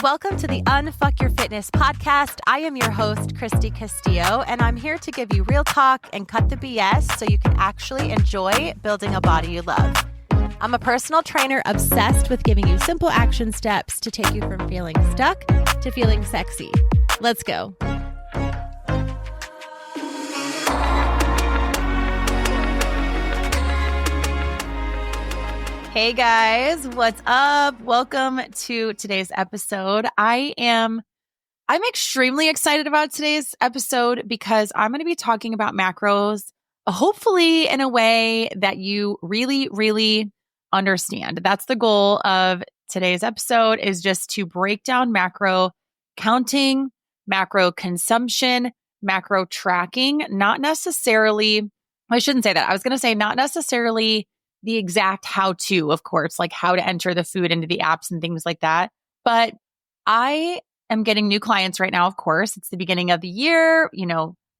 Welcome to the Unfuck Your Fitness podcast. I am your host, Christy Castillo, and I'm here to give you real talk and cut the BS so you can actually enjoy building a body you love. I'm a personal trainer obsessed with giving you simple action steps to take you from feeling stuck to feeling sexy. Let's go. Hey guys, what's up? Welcome to today's episode. I'm extremely excited about today's episode because I'm going to be talking about macros, hopefully in a way that you really understand. That's the goal of today's episode, is just to break down macro counting, macro consumption, macro tracking, not necessarily, I shouldn't say that. I was going to say not necessarily the exact how-to, of course, like how to enter the food into the apps and things like that. But I am getting new clients right now, of course. It's the beginning of the year,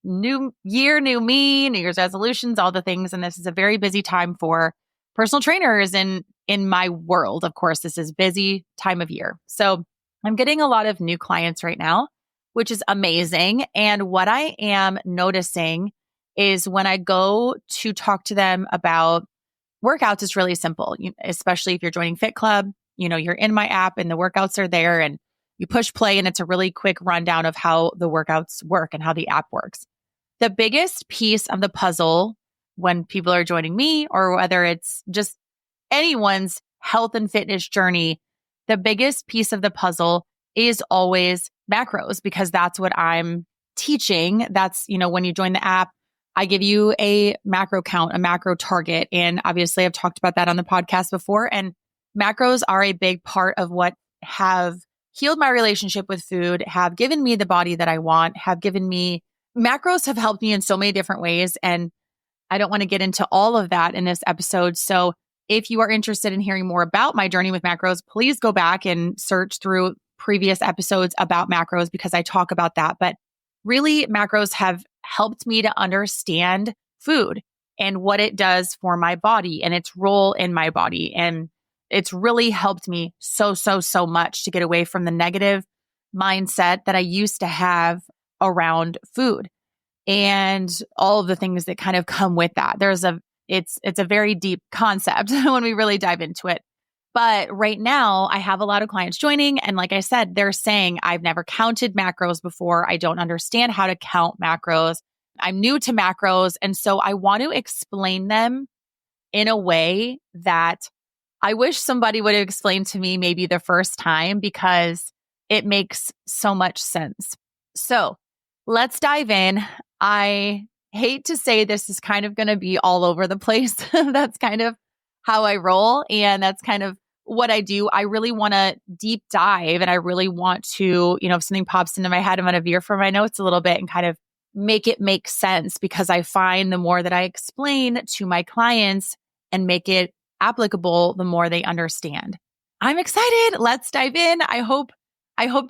new year, new me, New Year's resolutions, all the things. And this is a very busy time for personal trainers in my world. Of course, this is busy time of year. So I'm getting a lot of new clients right now, which is amazing. And what I am noticing is when I go to talk to them about workouts, is really simple, especially if you're joining Fit Club. You're in my app and the workouts are there and you push play and it's a really quick rundown of how the workouts work and how the app works. The biggest piece of the puzzle when people are joining me, or whether it's just anyone's health and fitness journey, the biggest piece of the puzzle is always macros, because that's what I'm teaching. That's, when you join the app, I give you a macro count, a macro target. And obviously I've talked about that on the podcast before. And macros are a big part of what have healed my relationship with food, have given me the body that I want, macros have helped me in so many different ways. And I don't want to get into all of that in this episode. So if you are interested in hearing more about my journey with macros, please go back and search through previous episodes about macros, because I talk about that. But really, macros have helped me to understand food and what it does for my body and its role in my body. And it's really helped me so much to get away from the negative mindset that I used to have around food and all of the things that kind of come with that. It's a very deep concept when we really dive into it. But right now I have a lot of clients joining. And like I said, they're saying, I've never counted macros before. I don't understand how to count macros. I'm new to macros. And so I want to explain them in a way that I wish somebody would have explained to me maybe the first time, because it makes so much sense. So let's dive in. I hate to say this is kind of going to be all over the place. That's kind of how I roll. And that's kind of what I do. I really want to deep dive, and I really want to, if something pops into my head, I'm going to veer from my notes a little bit and kind of make it make sense, because I find the more that I explain to my clients and make it applicable, the more they understand. I'm excited. Let's dive in. I hope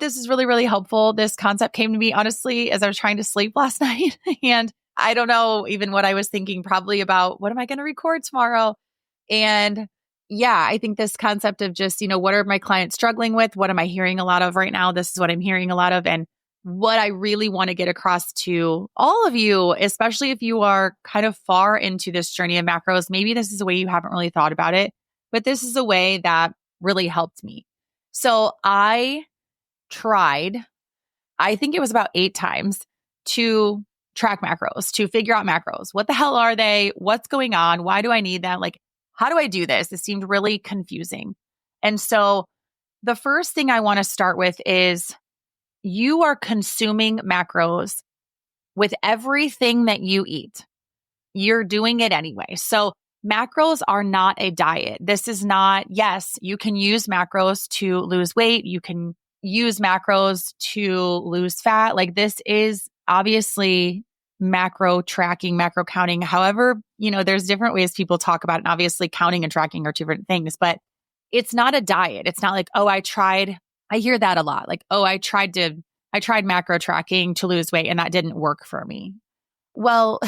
this is really helpful. This concept came to me, honestly, as I was trying to sleep last night. And I don't know even what I was thinking, probably about what am I going to record tomorrow? And yeah, I think this concept of just, what are my clients struggling with? What am I hearing a lot of right now? This is what I'm hearing a lot of. And what I really want to get across to all of you, especially if you are kind of far into this journey of macros, maybe this is a way you haven't really thought about it, but this is a way that really helped me. So I tried, I think it was about 8 times, to track macros, to figure out macros. What the hell are they? What's going on? Why do I need them? Like, how do I do this? It seemed really confusing. And so the first thing I want to start with is you are consuming macros with everything that you eat. You're doing it anyway. So macros are not a diet. This is not, yes, you can use macros to lose weight. You can use macros to lose fat. Like, this is obviously macro tracking, macro counting. However, there's different ways people talk about it. And obviously counting and tracking are two different things, but it's not a diet. It's not like, oh, I hear that a lot. Like, oh, I tried macro tracking to lose weight and that didn't work for me. Well,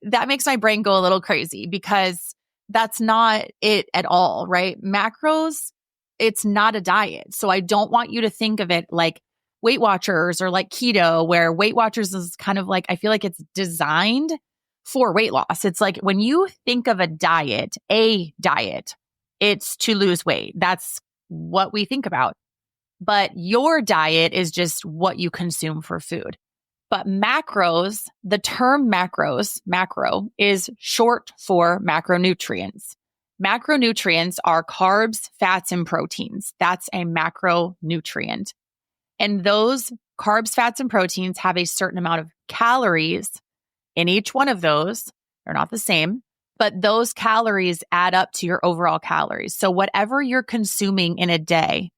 that makes my brain go a little crazy, because that's not it at all, right? Macros it's not a diet. So I don't want you to think of it like Weight Watchers or like keto, where Weight Watchers is kind of like, I feel like it's designed for weight loss. It's like when you think of a diet, it's to lose weight. That's what we think about. But your diet is just what you consume for food. But macros, the term macro is short for macronutrients. Macronutrients are carbs, fats, and proteins. That's a macronutrient. And those carbs, fats, and proteins have a certain amount of calories in each one of those. They're not the same, but those calories add up to your overall calories. So whatever you're consuming in a day,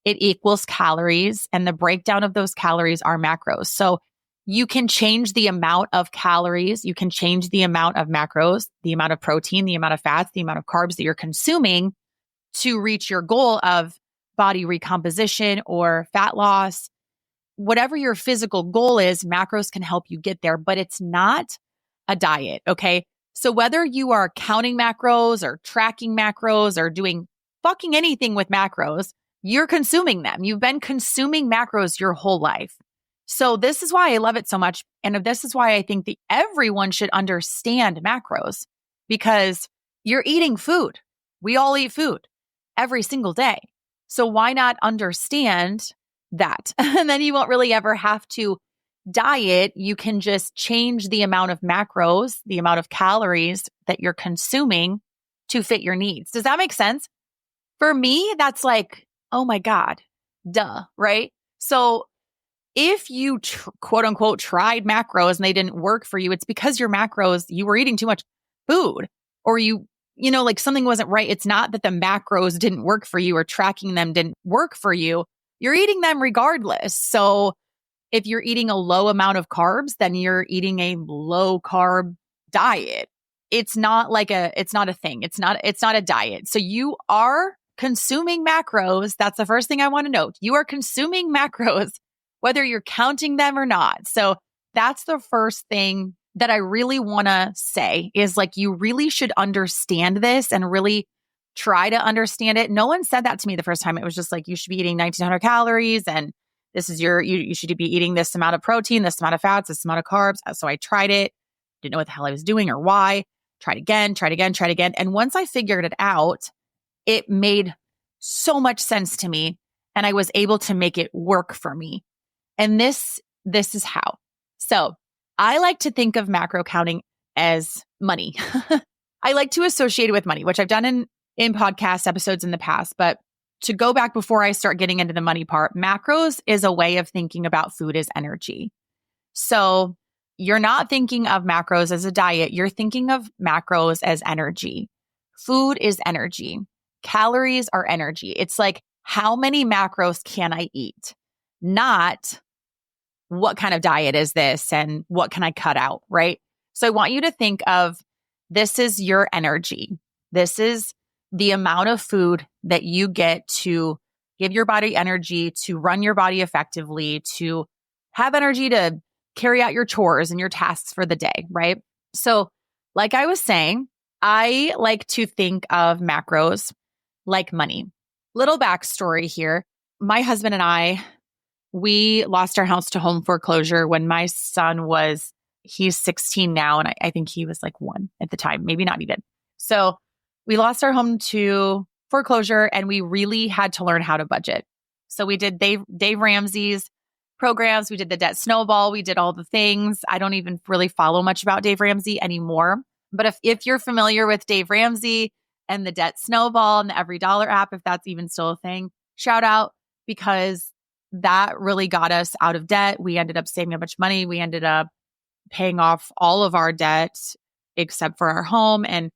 it equals calories, and the breakdown of those calories are macros. So you can change the amount of calories, you can change the amount of macros, the amount of protein, the amount of fats, the amount of carbs that you're consuming to reach your goal of body recomposition or fat loss. Whatever your physical goal is, macros can help you get there, but it's not a diet, okay? So whether you are counting macros or tracking macros or doing fucking anything with macros, you're consuming them. You've been consuming macros your whole life. So this is why I love it so much. And this is why I think that everyone should understand macros, because you're eating food. We all eat food every single day. So why not understand that? And then you won't really ever have to diet. You can just change the amount of macros, the amount of calories that you're consuming to fit your needs. Does that make sense? For me, that's like, oh my God, duh, right? So if you quote unquote tried macros and they didn't work for you, it's because your macros, you were eating too much food, or like something wasn't right. It's not that the macros didn't work for you or tracking them didn't work for you. You're eating them regardless. So if you're eating a low amount of carbs, then you're eating a low carb diet. It's not a thing. It's not a diet. So you are consuming macros. That's the first thing I want to note. You are consuming macros, whether you're counting them or not. So that's the first thing that I really want to say is like, you really should understand this and really try to understand it. No one said that to me the first time. It was just like, you should be eating 1,900 calories and this is you should be eating this amount of protein, this amount of fats, this amount of carbs. So I tried it, didn't know what the hell I was doing or why. Tried again. And once I figured it out, it made so much sense to me and I was able to make it work for me. And this is how. So I like to think of macro counting as money. I like to associate it with money, which I've done in podcast episodes in the past. But to go back before I start getting into the money part, macros is a way of thinking about food as energy. So you're not thinking of macros as a diet. You're thinking of macros as energy. Food is energy. Calories are energy. It's like, how many macros can I eat? Not what kind of diet is this and what can I cut out, right? So I want you to think of this is your energy. This is the amount of food that you get to give your body energy, to run your body effectively, to have energy to carry out your chores and your tasks for the day, right? So like I was saying, I like to think of macros like money. Little backstory here. My husband and I, we lost our house to home foreclosure when my son he's 16 now. And I think he was like 1 at the time, maybe not even. So we lost our home to foreclosure and we really had to learn how to budget. So we did Dave Ramsey's programs. We did the debt snowball. We did all the things. I don't even really follow much about Dave Ramsey anymore. But if you're familiar with Dave Ramsey and the debt snowball and the Every Dollar app, if that's even still a thing, shout out, because that really got us out of debt. We ended up saving a bunch of money. We ended up paying off all of our debt except for our home. And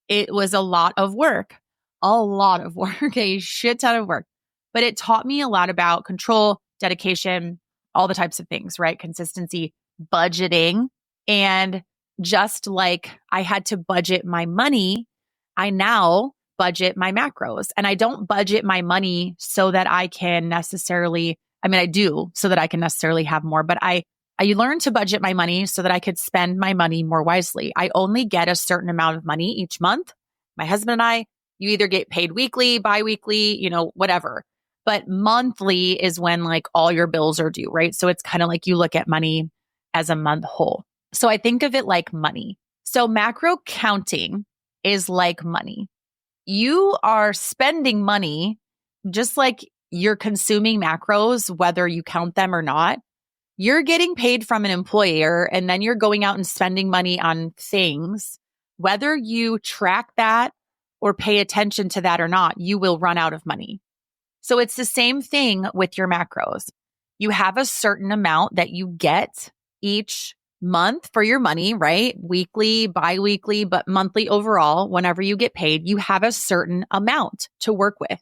it was a lot of work, a shit ton of work. But it taught me a lot about control, dedication, all the types of things, right? Consistency, budgeting. And just like I had to budget my money, I now budget my macros. And I don't budget my money so that I can necessarily, I do so that I can necessarily have more, but I learned to budget my money so that I could spend my money more wisely. I only get a certain amount of money each month. My husband and I, You either get paid weekly, biweekly, whatever. But monthly is when like all your bills are due, right? So it's kind of like you look at money as a month whole. So I think of it like money. So macro counting is like money. You are spending money just like you're consuming macros, whether you count them or not. You're getting paid from an employer and then you're going out and spending money on things. Whether you track that or pay attention to that or not, you will run out of money. So it's the same thing with your macros. You have a certain amount that you get each month for your money, right? Weekly, biweekly, but monthly overall, whenever you get paid, you have a certain amount to work with.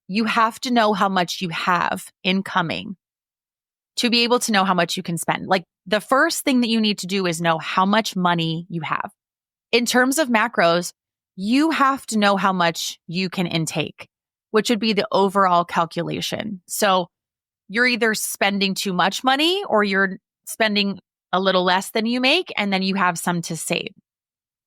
You have to know how much you have incoming to be able to know how much you can spend. Like the first thing that you need to do is know how much money you have. In terms of macros, you have to know how much you can intake, which would be the overall calculation. So you're either spending too much money or you're spending a little less than you make, and then you have some to save.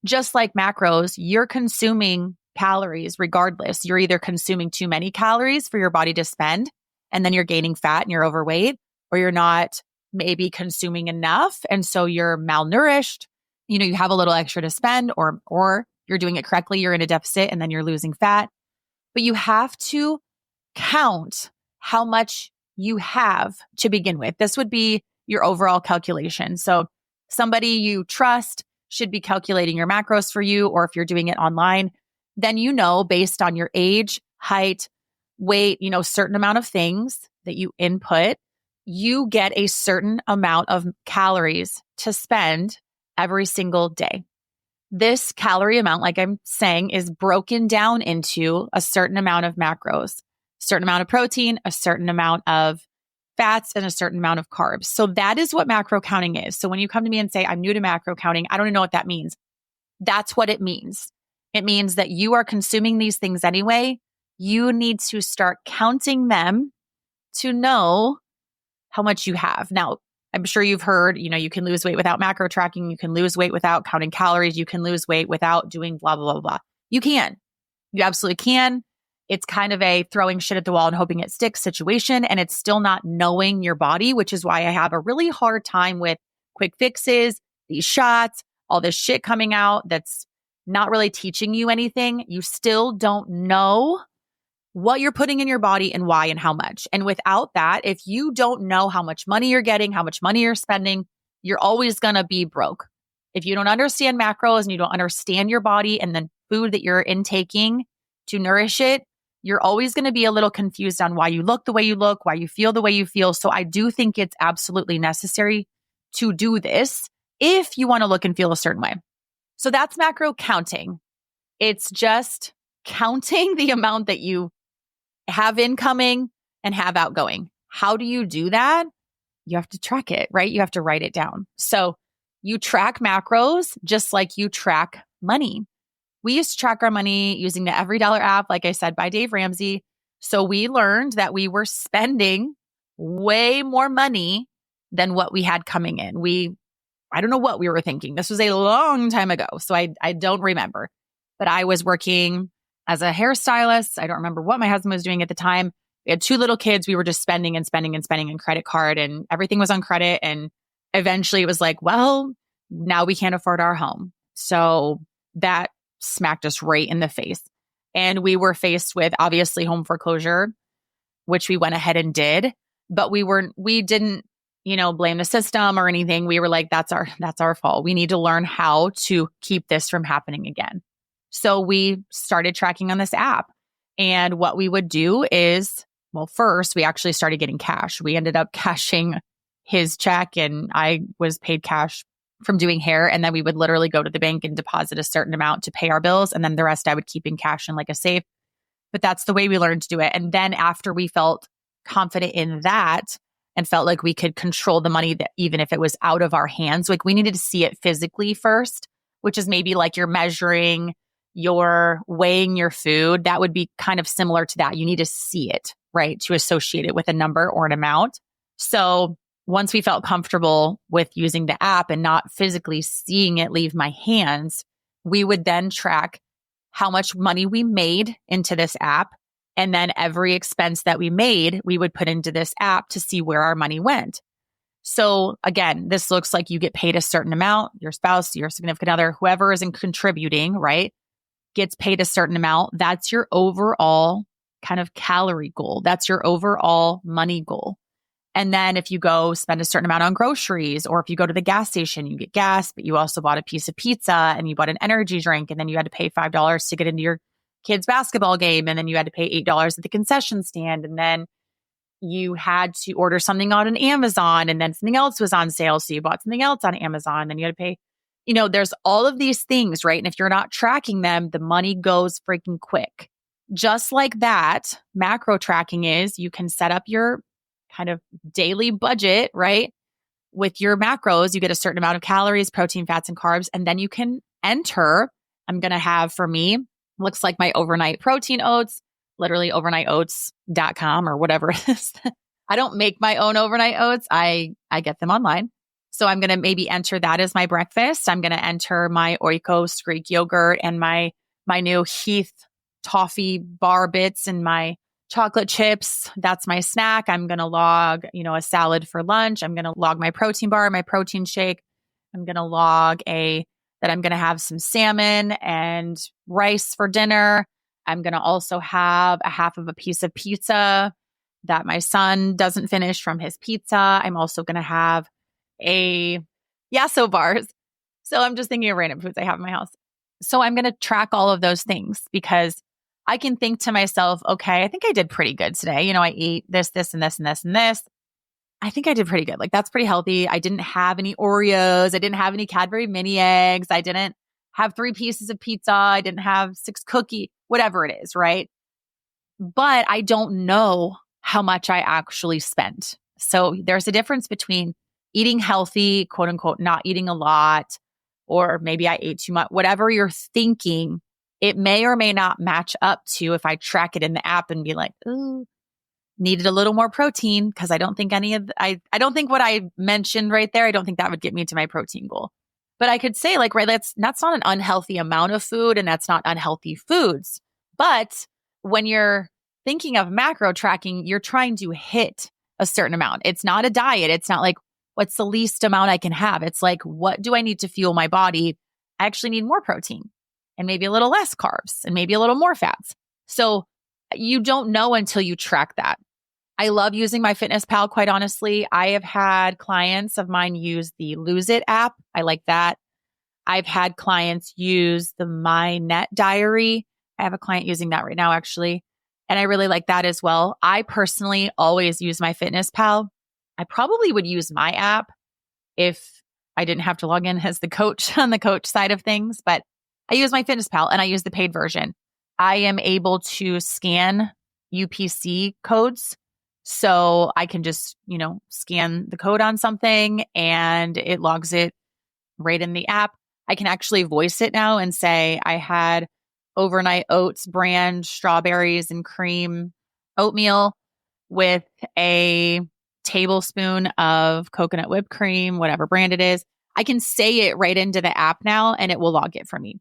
Just like macros, you're consuming calories regardless. You're either consuming too many calories for your body to spend, and then you're gaining fat and you're overweight, or you're not maybe consuming enough. And so you're malnourished. You have a little extra to spend, or you're doing it correctly. You're in a deficit and then you're losing fat. But you have to count how much you have to begin with. This would be your overall calculation. So somebody you trust should be calculating your macros for you, or if you're doing it online, then based on your age, height, weight, certain amount of things that you input, you get a certain amount of calories to spend every single day. This calorie amount, like I'm saying, is broken down into a certain amount of macros, a certain amount of protein, a certain amount of fats, and a certain amount of carbs. So that is what macro counting is. So when you come to me and say, I'm new to macro counting, I don't even know what that means. That's what it means. It means that you are consuming these things anyway. You need to start counting them to know how much you have. Now, I'm sure you've heard, you can lose weight without macro tracking. You can lose weight without counting calories. You can lose weight without doing blah, blah, blah, blah. You can. You absolutely can. It's kind of a throwing shit at the wall and hoping it sticks situation. And it's still not knowing your body, which is why I have a really hard time with quick fixes, these shots, all this shit coming out that's not really teaching you anything. You still don't know what you're putting in your body and why and how much. And without that, if you don't know how much money you're getting, how much money you're spending, you're always going to be broke. If you don't understand macros and you don't understand your body and the food that you're intaking to nourish it, you're always going to be a little confused on why you look the way you look, why you feel the way you feel. So I do think it's absolutely necessary to do this if you want to look and feel a certain way. So that's macro counting. It's just counting the amount that you have incoming and have outgoing. How do you do that? You have to track it, right? You have to write it down. So you track macros just like you track money. We used to track our money using the Every Dollar app, like I said, by Dave Ramsey. So we learned that we were spending way more money than what we had coming in. I don't know what we were thinking. This was a long time ago, so I don't remember. But I was working as a hairstylist. I don't remember what my husband was doing at the time. We had 2 little kids. We were just spending and spending and spending on credit card, and everything was on credit. And eventually it was like, well, now we can't afford our home. So that smacked us right in the face. And we were faced with obviously home foreclosure, which we went ahead and did, but we didn't, blame the system or anything. We were like, that's our fault. We need to learn how to keep this from happening again. So we started tracking on this app. And what we would do is, well, first we actually started getting cash. We ended up cashing his check, and I was paid cash from doing hair. And then we would literally go to the bank and deposit a certain amount to pay our bills. And then the rest I would keep in cash in like a safe. But that's the way we learned to do it. And then after we felt confident in that and felt like we could control the money, that even if it was out of our hands, like we needed to see it physically first, which is maybe like you're measuring, you're weighing your food. That would be kind of similar to that. You need to see it, right? To associate it with a number or an amount. So once we felt comfortable with using the app and not physically seeing it leave my hands, we would then track how much money we made into this app. And then every expense that we made, we would put into this app to see where our money went. So again, this looks like you get paid a certain amount, your spouse, your significant other, whoever isn't contributing, right, gets paid a certain amount. That's your overall kind of calorie goal. That's your overall money goal. And then if you go spend a certain amount on groceries, or if you go to the gas station, you get gas, but you also bought a piece of pizza and you bought an energy drink, and then you had to pay $5 to get into your kid's basketball game. And then you had to pay $8 at the concession stand. And then you had to order something on an Amazon, and then something else was on sale. So you bought something else on Amazon, then you had to pay, there's all of these things, right? And if you're not tracking them, the money goes freaking quick. Just like that, macro tracking is you can set up your kind of daily budget, right? With your macros, you get a certain amount of calories, protein, fats, and carbs. And then you can enter, I'm going to have for me, looks like my overnight protein oats, literally overnightoats.com or whatever it is. I don't make my own overnight oats. I get them online. So I'm going to maybe enter that as my breakfast. I'm going to enter my Oikos Greek yogurt and my new Heath toffee bar bits and my chocolate chips. That's my snack. I'm going to log, a salad for lunch. I'm going to log my protein bar, my protein shake. I'm going to log that I'm going to have some salmon and rice for dinner. I'm going to also have a half of a piece of pizza that my son doesn't finish from his pizza. I'm also going to have a Yasso bars. So I'm just thinking of random foods I have in my house. So I'm going to track all of those things because I can think to myself, okay, I think I did pretty good today. I ate this, this, and this, and this, and this. I think I did pretty good. Like, that's pretty healthy. I didn't have any Oreos. I didn't have any Cadbury mini eggs. I didn't have 3 pieces of pizza. I didn't have 6 cookies, whatever it is, right? But I don't know how much I actually spent. So there's a difference between eating healthy, quote unquote, not eating a lot, or maybe I ate too much, whatever you're thinking. It may or may not match up to if I track it in the app and be like, ooh, needed a little more protein, because I don't think I don't think what I mentioned right there, I don't think that would get me to my protein goal. But I could say like, right, that's not an unhealthy amount of food, and that's not unhealthy foods. But when you're thinking of macro tracking, you're trying to hit a certain amount. It's not a diet. It's not like, what's the least amount I can have? It's like, what do I need to fuel my body? I actually need more protein and maybe a little less carbs and maybe a little more fats. So you don't know until you track that. I love using MyFitnessPal, quite honestly. I have had clients of mine use the Lose It app. I like that. I've had clients use the My Net Diary. I have a client using that right now, actually. And I really like that as well. I personally always use MyFitnessPal. I probably would use my app if I didn't have to log in as the coach on the coach side of things, but I use MyFitnessPal and I use the paid version. I am able to scan UPC codes. So I can just, scan the code on something and it logs it right in the app. I can actually voice it now and say, I had overnight oats brand strawberries and cream oatmeal with a tablespoon of coconut whipped cream, whatever brand it is. I can say it right into the app now and it will log it for me.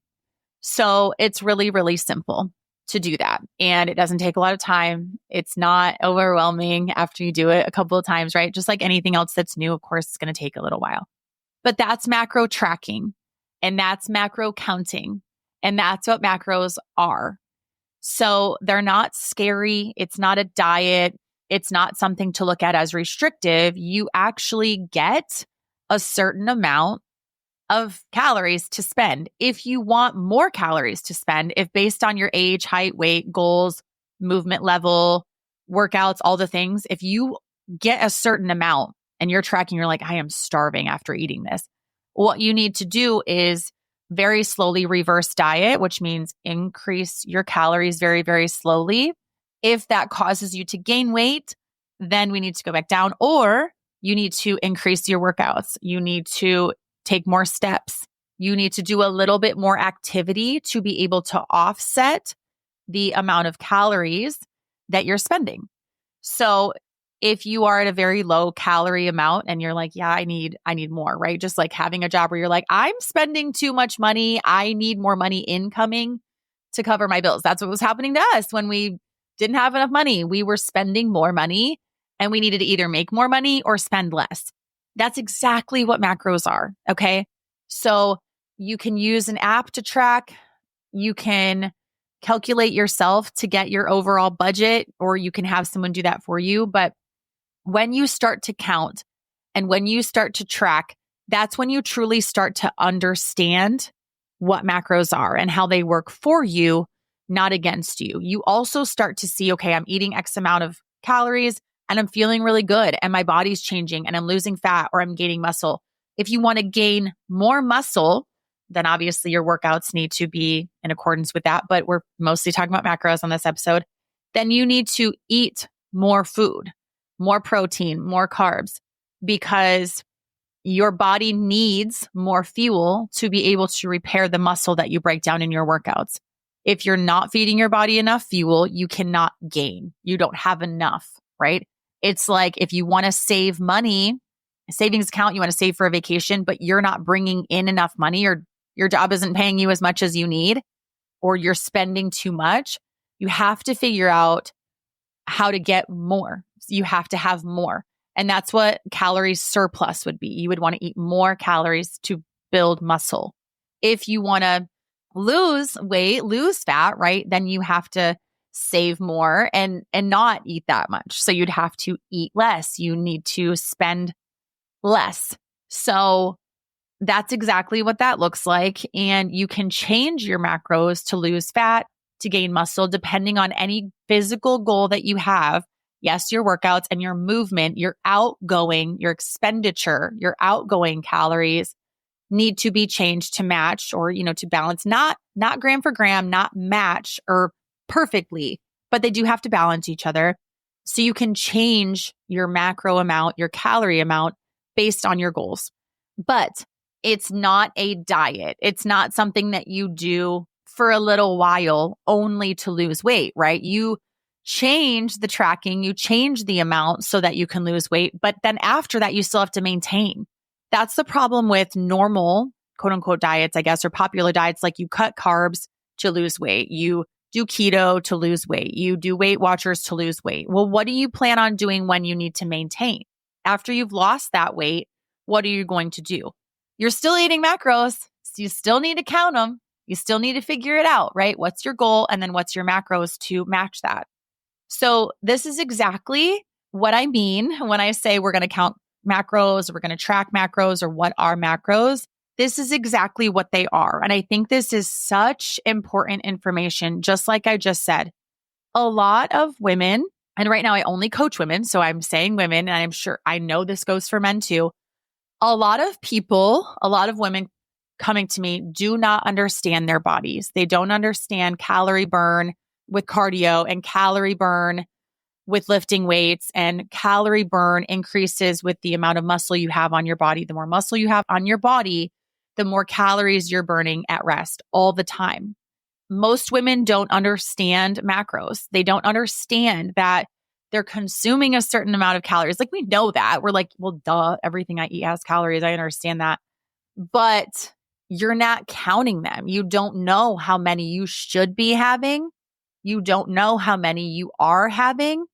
So it's really, really simple to do that. And it doesn't take a lot of time. It's not overwhelming after you do it a couple of times, right? Just like anything else that's new, of course, it's going to take a little while. But that's macro tracking and that's macro counting. And that's what macros are. So they're not scary. It's not a diet. It's not something to look at as restrictive. You actually get a certain amount of calories to spend. If you want more calories to spend, if based on your age, height, weight, goals, movement level, workouts, all the things, if you get a certain amount and you're tracking, you're like, I am starving after eating this. What you need to do is very slowly reverse diet, which means increase your calories very, very slowly. If that causes you to gain weight, then we need to go back down, or you need to increase your workouts. You need to take more steps. You need to do a little bit more activity to be able to offset the amount of calories that you're spending. So if you are at a very low calorie amount and you're like, yeah, I need more, right? Just like having a job where you're like, I'm spending too much money. I need more money incoming. to cover my bills. That's what was happening to us when we didn't have enough money. We were spending more money and we needed to either make more money or spend less. That's exactly what macros are. Okay. So you can use an app to track. You can calculate yourself to get your overall budget, or you can have someone do that for you. But when you start to count and when you start to track, that's when you truly start to understand what macros are and how they work for you, not against you. You also start to see, okay, I'm eating X amount of calories and I'm feeling really good and my body's changing and I'm losing fat or I'm gaining muscle. If you want to gain more muscle, then obviously your workouts need to be in accordance with that. But we're mostly talking about macros on this episode. Then you need to eat more food, more protein, more carbs, because your body needs more fuel to be able to repair the muscle that you break down in your workouts. If you're not feeding your body enough fuel, you cannot gain. You don't have enough, right? It's like if you want to save money, a savings account, you want to save for a vacation, but you're not bringing in enough money, or your job isn't paying you as much as you need, or you're spending too much, you have to figure out how to get more. So you have to have more. And that's what calorie surplus would be. You would want to eat more calories to build muscle. If you want to lose weight, lose fat, right? Then you have to save more and not eat that much. So you'd have to eat less. You need to spend less. So that's exactly what that looks like. And you can change your macros to lose fat, to gain muscle, depending on any physical goal that you have. Yes, your workouts and your movement, your outgoing, your expenditure, your outgoing calories need to be changed to match, or, to balance, not gram for gram, not match or perfectly, but they do have to balance each other. So you can change your macro amount, your calorie amount based on your goals. But it's not a diet. It's not something that you do for a little while only to lose weight, right? You change the tracking, you change the amount so that you can lose weight. But then after that, you still have to maintain. That's the problem with normal, quote unquote, diets, I guess, or popular diets. Like you cut carbs to lose weight. You do keto to lose weight. You do Weight Watchers to lose weight. Well, what do you plan on doing when you need to maintain? After you've lost that weight, what are you going to do? You're still eating macros. So you still need to count them. You still need to figure it out, right? What's your goal? And then what's your macros to match that? So this is exactly what I mean when I say we're going to count macros, or we're going to track macros, or what are macros. This is exactly what they are. And I think this is such important information. Just like I just said, a lot of women, and right now I only coach women, so I'm saying women, and I'm sure I know this goes for men too. A lot of people, a lot of women coming to me do not understand their bodies. They don't understand calorie burn with cardio and calorie burn with lifting weights, and calorie burn increases with the amount of muscle you have on your body. The more muscle you have on your body, the more calories you're burning at rest all the time. Most women don't understand macros. They don't understand that they're consuming a certain amount of calories. Like we know that. We're like, well, duh, everything I eat has calories. I understand that. But you're not counting them. You don't know how many you should be having. You don't know how many you are having.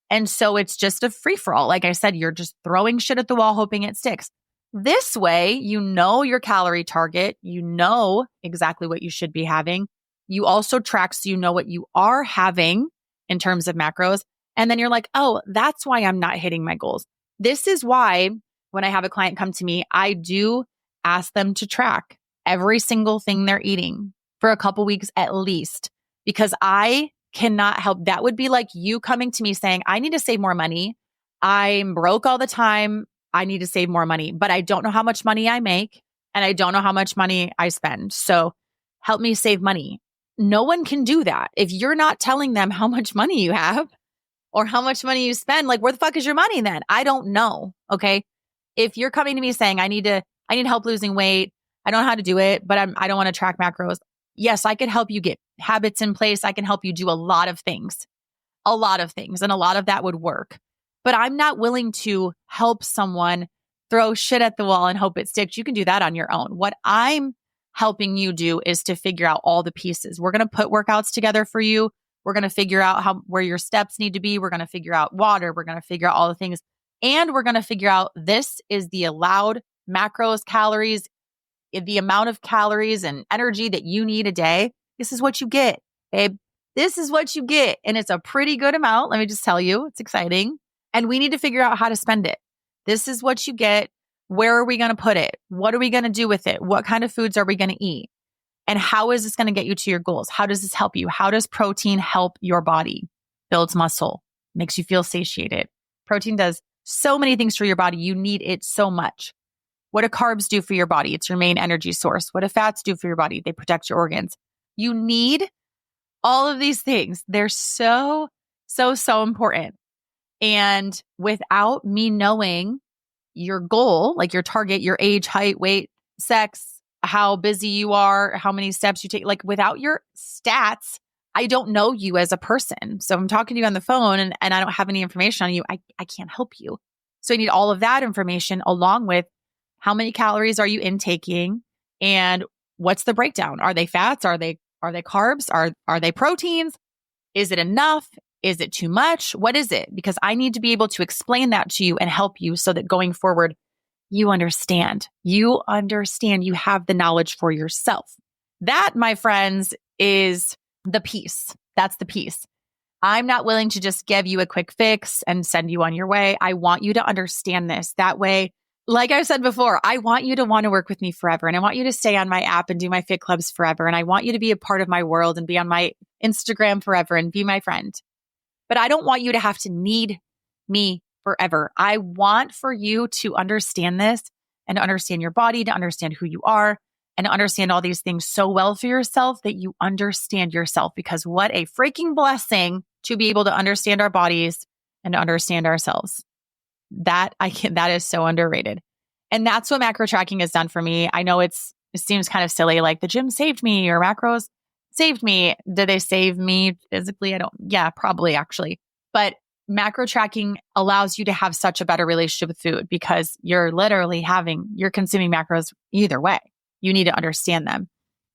And so it's just a free-for-all. Like I said, you're just throwing shit at the wall, hoping it sticks. This way, you know your calorie target. You know exactly what you should be having. You also track so you know what you are having in terms of macros. And then you're like, oh, that's why I'm not hitting my goals. This is why when I have a client come to me, I do ask them to track every single thing they're eating for a couple weeks at least, because I cannot help. That would be like you coming to me saying, I need to save more money. I'm broke all the time. I need to save more money, but I don't know how much money I make and I don't know how much money I spend. So help me save money. No one can do that. If you're not telling them how much money you have or how much money you spend, like where the fuck is your money then? I don't know. Okay. If you're coming to me saying, I need help losing weight. I don't know how to do it, but I don't want to track macros. Yes, I can help you get habits in place. I can help you do a lot of things, and a lot of that would work. But I'm not willing to help someone throw shit at the wall and hope it sticks. You can do that on your own. What I'm helping you do is to figure out all the pieces. We're going to put workouts together for you. We're going to figure out where your steps need to be. We're going to figure out water. We're going to figure out all the things. And we're going to figure out this is the allowed macros, calories, the amount of calories and energy that you need a day. This is what you get, babe. This is what you get. And it's a pretty good amount. Let me just tell you, it's exciting. And we need to figure out how to spend it. This is what you get. Where are we going to put it? What are we going to do with it? What kind of foods are we going to eat? And how is this going to get you to your goals? How does this help you? How does protein help your body? Builds muscle, makes you feel satiated. Protein does so many things for your body. You need it so much. What do carbs do for your body? It's your main energy source. What do fats do for your body? They protect your organs. You need all of these things. They're so important. And without me knowing your goal, like your target, your age, height, weight, sex, how busy you are, how many steps you take, like without your stats, I don't know you as a person. So I'm talking to you on the phone and I don't have any information on you. I can't help you. So I need all of that information along with how many calories are you intaking and what's the breakdown? Are they fats? Are they carbs? Are they proteins? Is it enough? Is it too much? What is it? Because I need to be able to explain that to you and help you so that going forward, you understand. You have the knowledge for yourself. That, my friends, is the piece. That's the piece. I'm not willing to just give you a quick fix and send you on your way. I want you to understand this. That way, like I said before, I want you to want to work with me forever. And I want you to stay on my app and do my Fit Clubs forever. And I want you to be a part of my world and be on my Instagram forever and be my friend. But I don't want you to have to need me forever. I want for you to understand this and to understand your body, to understand who you are, and to understand all these things so well for yourself that you understand yourself. Because what a freaking blessing to be able to understand our bodies and to understand ourselves. That is so underrated. And that's what macro tracking has done for me. I know it seems kind of silly, like the gym saved me or macros saved me. Did they save me physically? Yeah, probably actually. But macro tracking allows you to have such a better relationship with food because you're consuming macros either way. You need to understand them.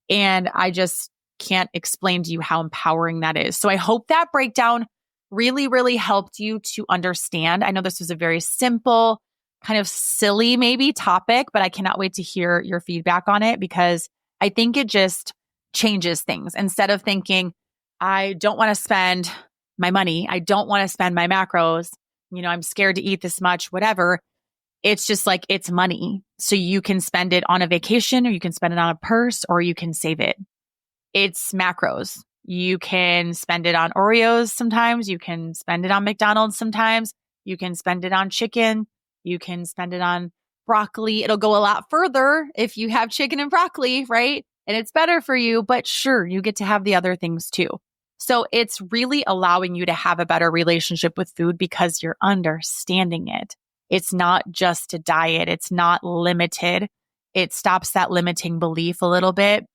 And I just can't explain to you how empowering that is. So I hope that breakdown really, really helped you to understand. I know this was a very simple, kind of silly maybe topic, but I cannot wait to hear your feedback on it because I think it just changes things. Instead of thinking, I don't want to spend my money, I don't want to spend my macros, I'm scared to eat this much, whatever. It's just like, it's money. So you can spend it on a vacation or you can spend it on a purse or you can save it. It's macros. You can spend it on Oreos sometimes. You can spend it on McDonald's sometimes. You can spend it on chicken. You can spend it on broccoli. It'll go a lot further if you have chicken and broccoli, right? And it's better for you, but sure, you get to have the other things too. So it's really allowing you to have a better relationship with food because you're understanding it. It's not just a diet. It's not limited. It stops that limiting belief a little bit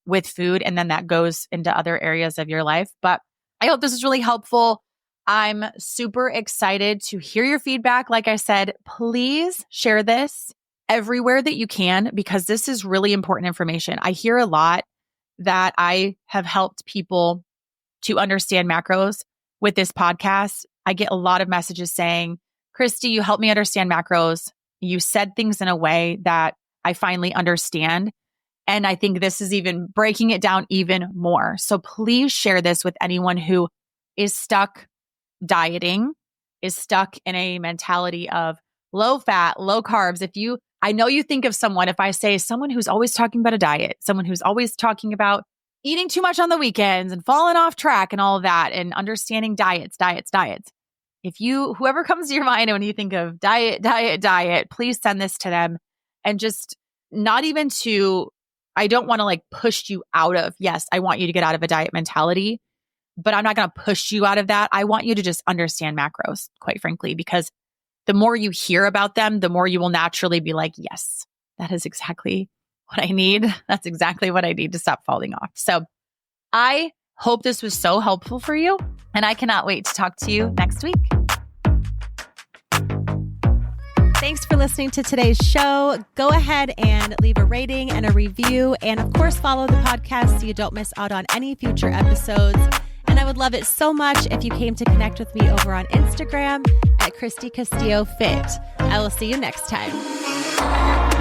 with food. And then that goes into other areas of your life. But I hope this is really helpful. I'm super excited to hear your feedback. Like I said, please share this everywhere that you can because this is really important information. I hear a lot that I have helped people to understand macros with this podcast. I get a lot of messages saying, Christy, you helped me understand macros. You said things in a way that I finally understand. And I think this is even breaking it down even more. So please share this with anyone who is stuck dieting, is stuck in a mentality of low fat, low carbs. I know you think of someone, if I say someone who's always talking about a diet, someone who's always talking about eating too much on the weekends and falling off track and all of that and understanding diets. Whoever comes to your mind when you think of diet, please send this to them and just not even to, I don't want to push you out of, yes, I want you to get out of a diet mentality, but I'm not going to push you out of that. I want you to just understand macros, quite frankly, because the more you hear about them, the more you will naturally be like, yes, that is exactly what I need. That's exactly what I need to stop falling off. So I hope this was so helpful for you, and I cannot wait to talk to you next week. Thanks for listening to today's show. Go ahead and leave a rating and a review. And of course, follow the podcast so you don't miss out on any future episodes. And I would love it so much if you came to connect with me over on Instagram at Christy Castillo Fit. I will see you next time.